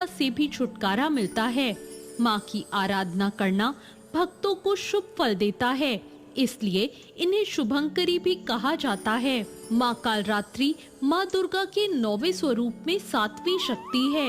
से भी छुटकारा मिलता है। माँ की आराधना करना भक्तों को शुभ फल देता है, इसलिए इन्हें शुभंकरी भी कहा जाता है। माँ कालरात्रि माँ दुर्गा के 9वें स्वरूप में 7वीं शक्ति है।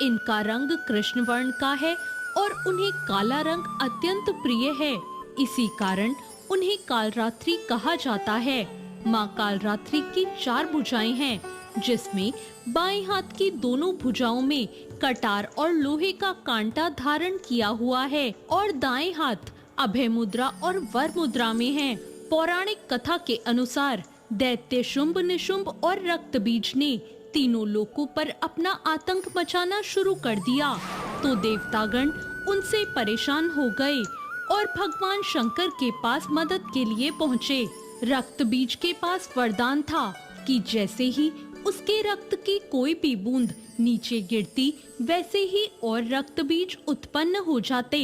इनका रंग कृष्ण वर्ण का है और उन्हें काला रंग अत्यंत प्रिय है। इसी कारण उन्हें कालरात्रि कहा जाता है। माँ कालरात्रि की 4 भुजाएं हैं, जिसमें बाएं हाथ की दोनों भुजाओं में कटार और लोहे का कांटा धारण किया हुआ है और दाएं हाथ अभय मुद्रा और वर मुद्रा में है। पौराणिक कथा के अनुसार दैत्य शुंभ, निशुंभ और रक्तबीज ने तीनों लोकों पर अपना आतंक मचाना शुरू कर दिया, तो देवतागण उनसे परेशान हो गए और भगवान शंकर के पास मदद के लिए पहुँचे। रक्तबीज के पास वरदान था कि जैसे ही उसके रक्त की कोई भी बूंद नीचे गिरती, वैसे ही और रक्तबीज उत्पन्न हो जाते।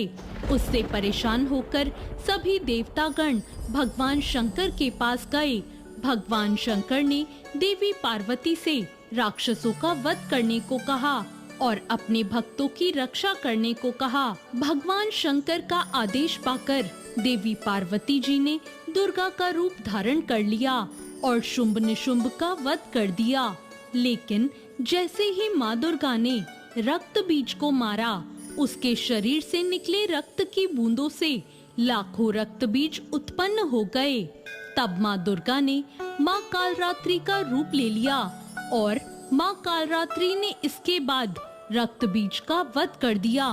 उससे परेशान होकर सभी देवतागण भगवान शंकर के पास गए। भगवान शंकर ने देवी पार्वती से राक्षसों का वध करने को कहा और अपने भक्तों की रक्षा करने को कहा। भगवान शंकर का आदेश पाकर देवी पार्वती जी ने दुर्गा का रूप धारण कर लिया और शुंभ निशुंभ का वध कर दिया। लेकिन जैसे ही माँ दुर्गा ने रक्त बीज को मारा, उसके शरीर से निकले रक्त की बूंदों से लाखों रक्त बीज उत्पन्न हो गए। तब माँ दुर्गा ने माँ कालरात्रि का रूप ले लिया और माँ कालरात्रि ने इसके बाद रक्त बीज का वध कर दिया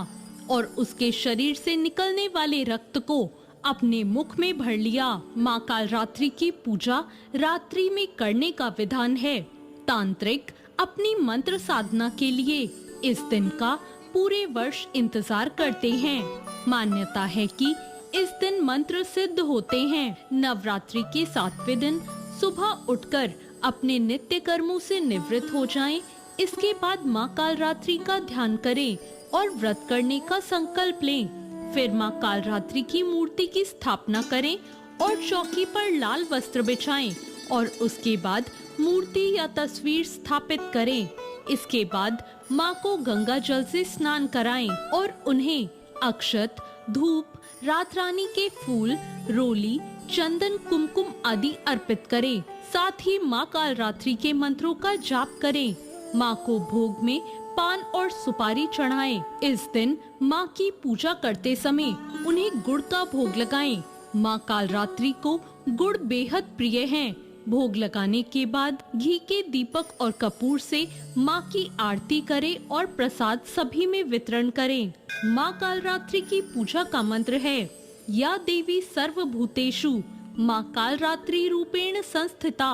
और उसके शरीर से निकलने वाले रक्त को अपने मुख में भर लिया। माँ कालरात्रि की पूजा रात्रि में करने का विधान है। तांत्रिक अपनी मंत्र साधना के लिए इस दिन का पूरे वर्ष इंतजार करते हैं। मान्यता है कि इस दिन मंत्र सिद्ध होते हैं। नवरात्रि के 7वें दिन सुबह उठकर अपने नित्य कर्मों से निवृत्त हो जाएं। इसके बाद माँ कालरात्रि का ध्यान करें और व्रत करने का संकल्प लें। फिर माँ कालरात्रि की मूर्ति की स्थापना करें और चौकी पर लाल वस्त्र बिछाएं और उसके बाद मूर्ति या तस्वीर स्थापित करें। इसके बाद माँ को गंगा जल से स्नान कराएं और उन्हें अक्षत, धूप, रात रानी के फूल, रोली, चंदन, कुमकुम आदि अर्पित करें। साथ ही माँ कालरात्रि के मंत्रों का जाप करें। माँ को भोग में पान और सुपारी चढ़ाएं। इस दिन माँ की पूजा करते समय उन्हें गुड़ का भोग लगाएं। माँ कालरात्रि को गुड़ बेहद प्रिय है। भोग लगाने के बाद घी के दीपक और कपूर से माँ की आरती करें और प्रसाद सभी में वितरण करें। माँ कालरात्रि की पूजा का मंत्र है, या देवी सर्वभूतेषु माँ कालरात्रि रूपेण संस्थिता,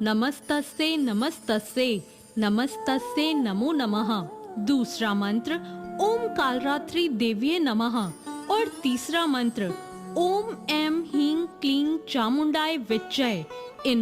नमस्तस्यै नमस्तस्यै नमस्तस्यै नमो नमः। दूसरा मंत्र ओम कालरात्रि देव्ये नमः और तीसरा मंत्र ओम ऐं ह्रीं क्लीं चामुंडाय विच्चय